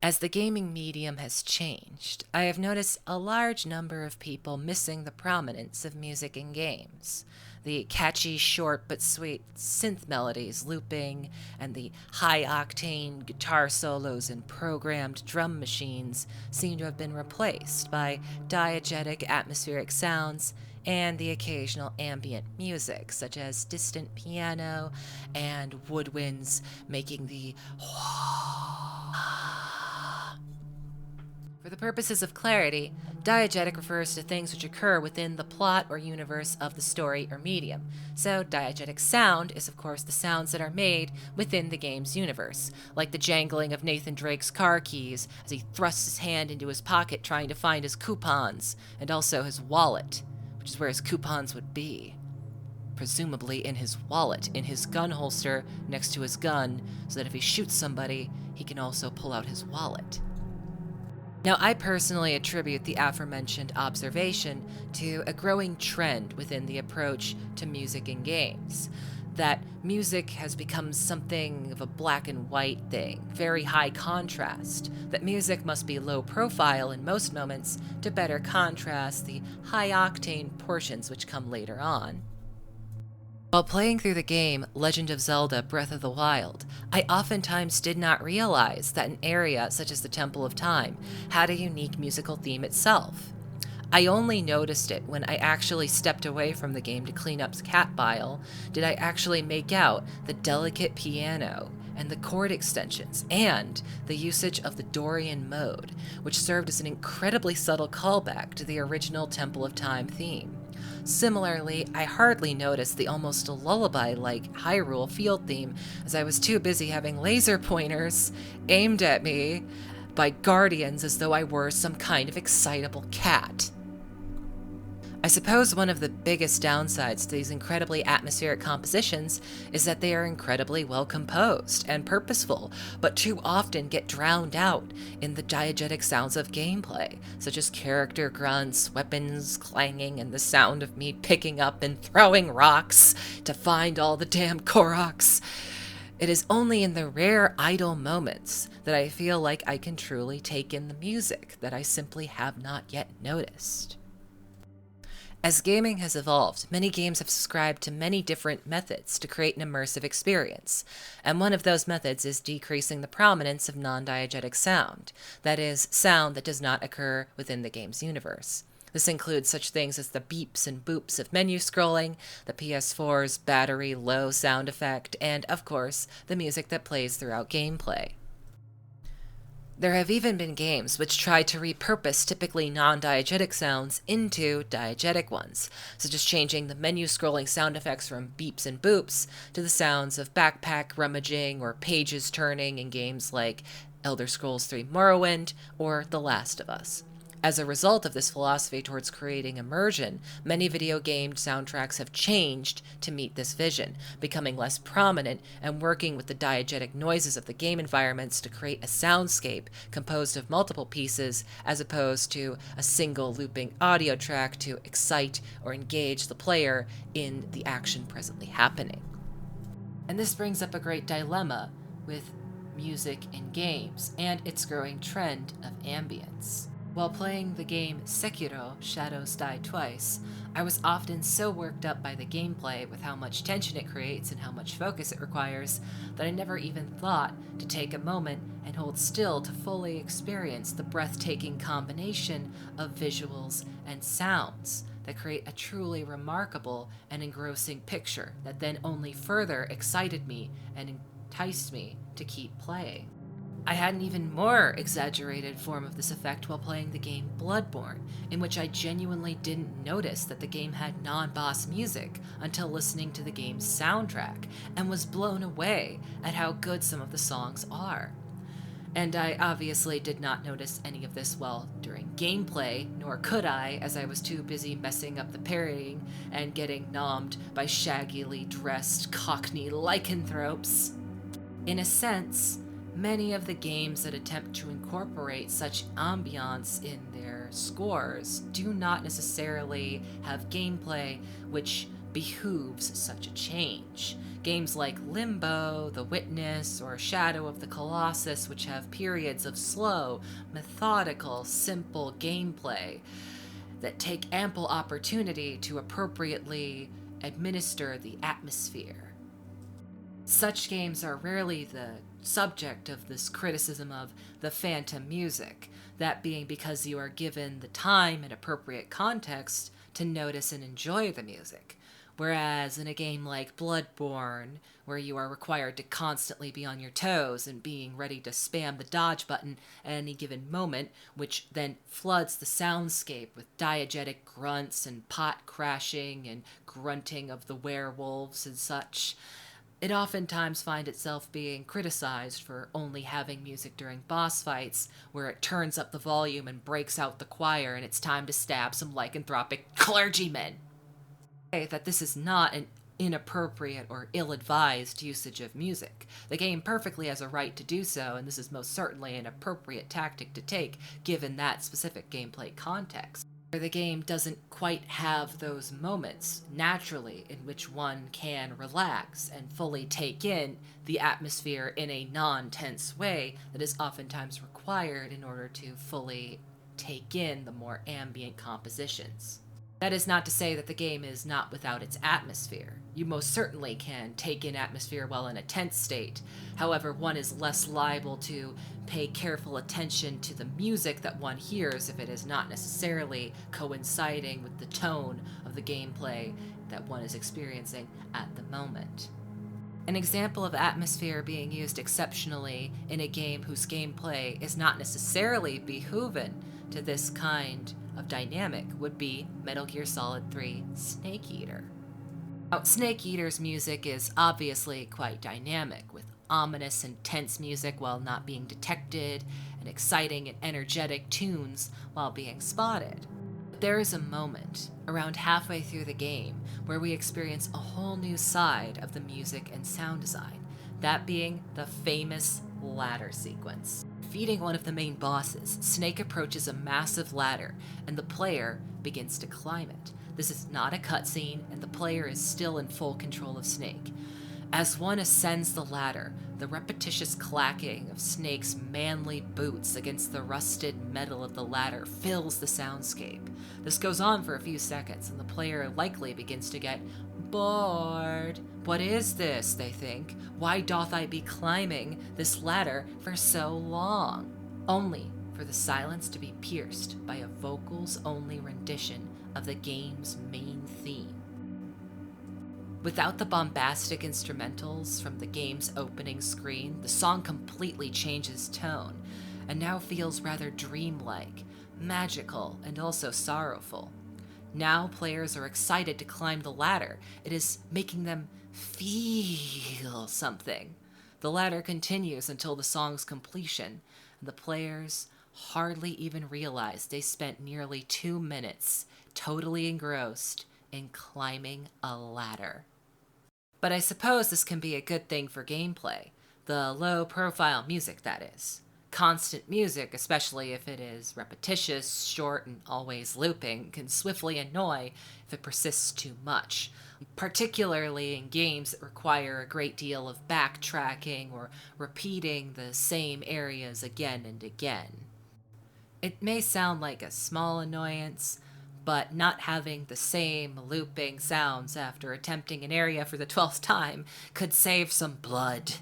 As the gaming medium has changed, I have noticed a large number of people missing the prominence of music in games. The catchy, short but sweet synth melodies looping, and the high octane guitar solos and programmed drum machines seem to have been replaced by diegetic atmospheric sounds and the occasional ambient music, such as distant piano and woodwinds making the For the purposes of clarity, diegetic refers to things which occur within the plot or universe of the story or medium. So, diegetic sound is, of course, the sounds that are made within the game's universe, like the jangling of Nathan Drake's car keys as he thrusts his hand into his pocket trying to find his coupons, and also his wallet, which is where his coupons would be. Presumably in his wallet, in his gun holster next to his gun, so that if he shoots somebody, he can also pull out his wallet. Now, I personally attribute the aforementioned observation to a growing trend within the approach to music in games. That music has become something of a black and white thing, very high contrast. That music must be low profile in most moments to better contrast the high octane portions which come later on. While playing through the game Legend of Zelda Breath of the Wild, I oftentimes did not realize that an area such as the Temple of Time had a unique musical theme itself. I only noticed it when I actually stepped away from the game to clean up cat bile, did I actually make out the delicate piano and the chord extensions, and the usage of the Dorian mode, which served as an incredibly subtle callback to the original Temple of Time theme. Similarly, I hardly noticed the almost lullaby-like Hyrule field theme, as I was too busy having laser pointers aimed at me by guardians as though I were some kind of excitable cat. I suppose one of the biggest downsides to these incredibly atmospheric compositions is that they are incredibly well composed and purposeful, but too often get drowned out in the diegetic sounds of gameplay, such as character grunts, weapons clanging, and the sound of me picking up and throwing rocks to find all the damn Koroks. It is only in the rare idle moments that I feel like I can truly take in the music that I simply have not yet noticed. As gaming has evolved, many games have subscribed to many different methods to create an immersive experience, and one of those methods is decreasing the prominence of non-diegetic sound, that is, sound that does not occur within the game's universe. This includes such things as the beeps and boops of menu scrolling, the PS4's battery low sound effect, and, of course, the music that plays throughout gameplay. There have even been games which try to repurpose typically non-diegetic sounds into diegetic ones, such as changing the menu scrolling sound effects from beeps and boops to the sounds of backpack rummaging or pages turning in games like Elder Scrolls III Morrowind or The Last of Us. As a result of this philosophy towards creating immersion, many video game soundtracks have changed to meet this vision, becoming less prominent and working with the diegetic noises of the game environments to create a soundscape composed of multiple pieces as opposed to a single looping audio track to excite or engage the player in the action presently happening. And this brings up a great dilemma with music in games and its growing trend of ambience. While playing the game Sekiro: Shadows Die Twice, I was often so worked up by the gameplay with how much tension it creates and how much focus it requires that I never even thought to take a moment and hold still to fully experience the breathtaking combination of visuals and sounds that create a truly remarkable and engrossing picture that then only further excited me and enticed me to keep playing. I had an even more exaggerated form of this effect while playing the game Bloodborne, in which I genuinely didn't notice that the game had non-boss music until listening to the game's soundtrack, and was blown away at how good some of the songs are. And I obviously did not notice any of this while during gameplay, nor could I, as I was too busy messing up the parrying and getting nommed by shaggily dressed cockney lycanthropes. In a sense, many of the games that attempt to incorporate such ambiance in their scores do not necessarily have gameplay which behooves such a change. Games like Limbo, The Witness, or Shadow of the Colossus, which have periods of slow, methodical, simple gameplay that take ample opportunity to appropriately administer the atmosphere. Such games are rarely the subject of this criticism of the phantom music, that being because you are given the time and appropriate context to notice and enjoy the music. Whereas in a game like Bloodborne, where you are required to constantly be on your toes and being ready to spam the dodge button at any given moment, which then floods the soundscape with diegetic grunts and pot crashing and grunting of the werewolves and such, it oftentimes finds itself being criticized for only having music during boss fights, where it turns up the volume and breaks out the choir and it's time to stab some lycanthropic clergymen. That this is not an inappropriate or ill-advised usage of music. The game perfectly has a right to do so, and this is most certainly an appropriate tactic to take given that specific gameplay context. The game doesn't quite have those moments naturally in which one can relax and fully take in the atmosphere in a non-tense way that is oftentimes required in order to fully take in the more ambient compositions. That is not to say that the game is not without its atmosphere. You most certainly can take in atmosphere while in a tense state. However, one is less liable to pay careful attention to the music that one hears if it is not necessarily coinciding with the tone of the gameplay that one is experiencing at the moment. An example of atmosphere being used exceptionally in a game whose gameplay is not necessarily behooven to this kind of dynamic would be Metal Gear Solid 3 Snake Eater. Now, Snake Eater's music is obviously quite dynamic, with ominous and tense music while not being detected, and exciting and energetic tunes while being spotted. But there is a moment, around halfway through the game, where we experience a whole new side of the music and sound design, that being the famous ladder sequence. Defeating one of the main bosses, Snake approaches a massive ladder, and the player begins to climb it. This is not a cutscene, and the player is still in full control of Snake. As one ascends the ladder, the repetitious clacking of Snake's manly boots against the rusted metal of the ladder fills the soundscape. This goes on for a few seconds, and the player likely begins to get bored. What is this, they think? Why doth I be climbing this ladder for so long? Only for the silence to be pierced by a vocals-only rendition of the game's main theme. Without the bombastic instrumentals from the game's opening screen, the song completely changes tone, and now feels rather dreamlike, magical, and also sorrowful. Now players are excited to climb the ladder. It is making them feel something. The ladder continues until the song's completion, and the players hardly even realize they spent nearly 2 minutes totally engrossed in climbing a ladder. But I suppose this can be a good thing for gameplay. The low-profile music, that is. Constant music, especially if it is repetitious, short, and always looping, can swiftly annoy if it persists too much, particularly in games that require a great deal of backtracking or repeating the same areas again and again. It may sound like a small annoyance, but not having the same looping sounds after attempting an area for the 12th time could save some blood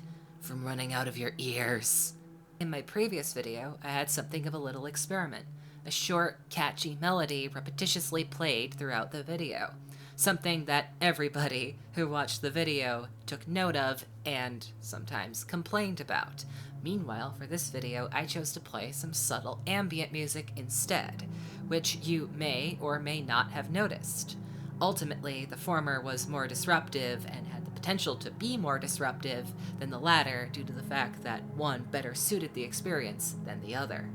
from running out of your ears. In my previous video, I had something of a little experiment. A short, catchy melody repetitiously played throughout the video. Something that everybody who watched the video took note of and sometimes complained about. Meanwhile, for this video, I chose to play some subtle ambient music instead, which you may or may not have noticed. Ultimately, the former was more disruptive and had the potential to be more disruptive than the latter due to the fact that one better suited the experience than the other.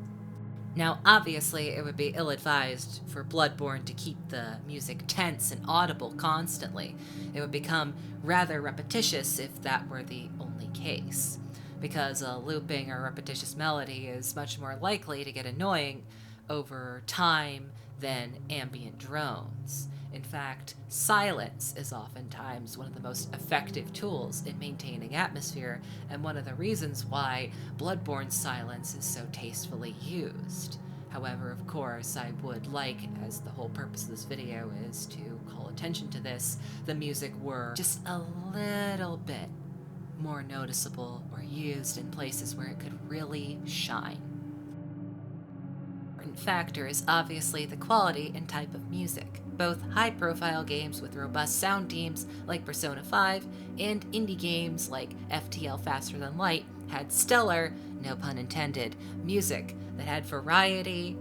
Now, obviously, it would be ill-advised for Bloodborne to keep the music tense and audible constantly. It would become rather repetitious if that were the only case, because a looping or repetitious melody is much more likely to get annoying over time than ambient drones. In fact, silence is oftentimes one of the most effective tools in maintaining atmosphere, and one of the reasons why Bloodborne's silence is so tastefully used. However, of course, I would like, as the whole purpose of this video is to call attention to this, the music were just a little bit more noticeable or used in places where it could really shine. An important factor is obviously the quality and type of music. Both high-profile games with robust sound teams like Persona 5 and indie games like FTL Faster Than Light had stellar, no pun intended, music that had variety,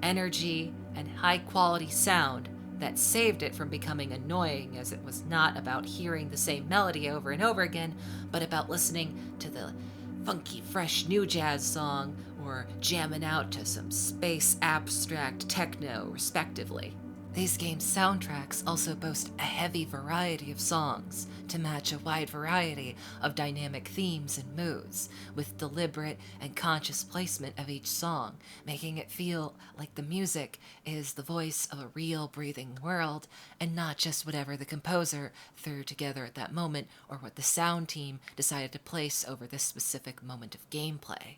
energy, and high-quality sound that saved it from becoming annoying, as it was not about hearing the same melody over and over again, but about listening to the funky, fresh new jazz song or jamming out to some space abstract techno, respectively. These games' soundtracks also boast a heavy variety of songs to match a wide variety of dynamic themes and moods, with deliberate and conscious placement of each song, making it feel like the music is the voice of a real breathing world and not just whatever the composer threw together at that moment or what the sound team decided to place over this specific moment of gameplay.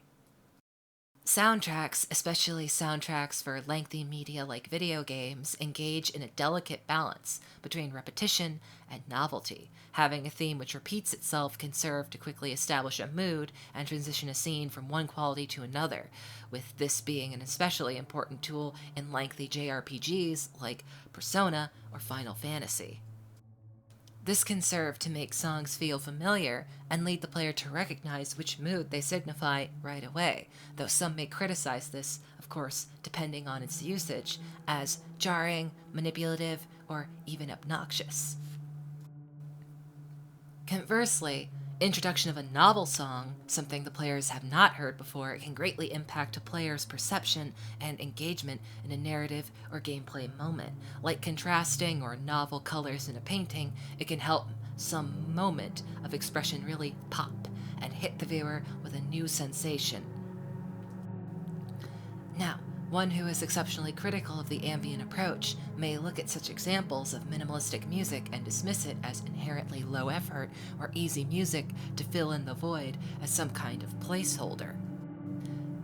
Soundtracks, especially soundtracks for lengthy media like video games, engage in a delicate balance between repetition and novelty. Having a theme which repeats itself can serve to quickly establish a mood and transition a scene from one quality to another, with this being an especially important tool in lengthy JRPGs like Persona or Final Fantasy. This can serve to make songs feel familiar and lead the player to recognize which mood they signify right away, though some may criticize this, of course, depending on its usage, as jarring, manipulative, or even obnoxious. Conversely, introduction of a novel song, something the players have not heard before, can greatly impact a player's perception and engagement in a narrative or gameplay moment. Like contrasting or novel colors in a painting, it can help some moment of expression really pop and hit the viewer with a new sensation. Now, one who is exceptionally critical of the ambient approach may look at such examples of minimalistic music and dismiss it as inherently low effort or easy music to fill in the void as some kind of placeholder.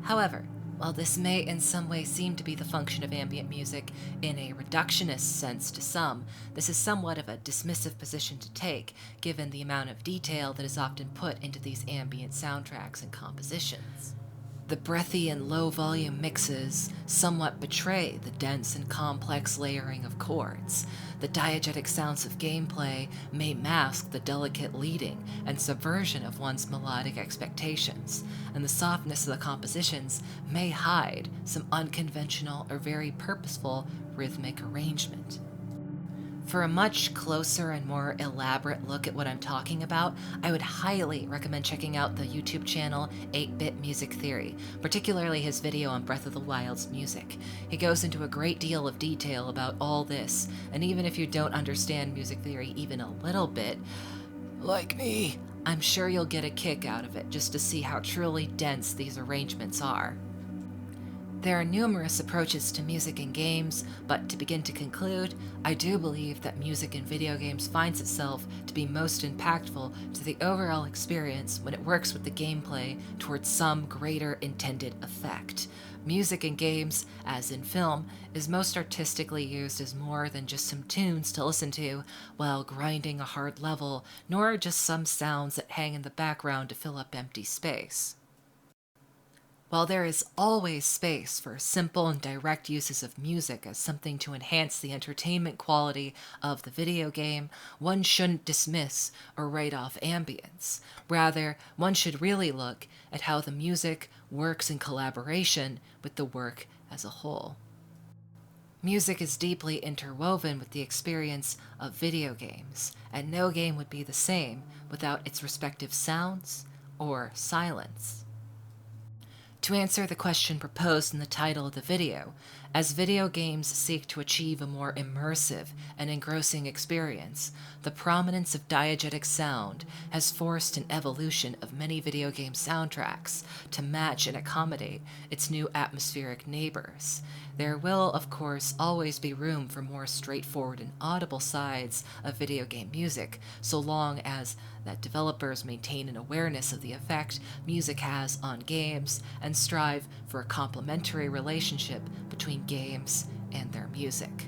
However, while this may in some way seem to be the function of ambient music in a reductionist sense to some, this is somewhat of a dismissive position to take, given the amount of detail that is often put into these ambient soundtracks and compositions. The breathy and low-volume mixes somewhat betray the dense and complex layering of chords. The diegetic sounds of gameplay may mask the delicate leading and subversion of one's melodic expectations, and the softness of the compositions may hide some unconventional or very purposeful rhythmic arrangement. For a much closer and more elaborate look at what I'm talking about, I would highly recommend checking out the YouTube channel 8-Bit Music Theory, particularly his video on Breath of the Wild's music. He goes into a great deal of detail about all this, and even if you don't understand music theory even a little bit, like me, I'm sure you'll get a kick out of it just to see how truly dense these arrangements are. There are numerous approaches to music in games, but to begin to conclude, I do believe that music in video games finds itself to be most impactful to the overall experience when it works with the gameplay towards some greater intended effect. Music in games, as in film, is most artistically used as more than just some tunes to listen to while grinding a hard level, nor just some sounds that hang in the background to fill up empty space. While there is always space for simple and direct uses of music as something to enhance the entertainment quality of the video game, one shouldn't dismiss or write off ambience. Rather, one should really look at how the music works in collaboration with the work as a whole. Music is deeply interwoven with the experience of video games, and no game would be the same without its respective sounds or silence. To answer the question proposed in the title of the video, As video games seek to achieve a more immersive and engrossing experience, the prominence of diegetic sound has forced an evolution of many video game soundtracks to match and accommodate its new atmospheric neighbors. There will, of course, always be room for more straightforward and audible sides of video game music, so long as that developers maintain an awareness of the effect music has on games and strive for a complementary relationship between games and their music.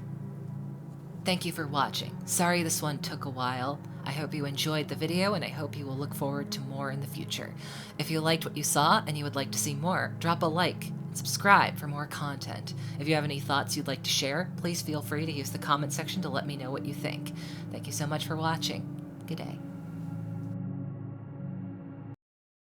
Thank you for watching. Sorry this one took a while. I hope you enjoyed the video, and I hope you will look forward to more in the future. If you liked what you saw and you would like to see more, drop a like and subscribe for more content. If you have any thoughts you'd like to share, please feel free to use the comment section to let me know what you think. Thank you so much for watching. Good day.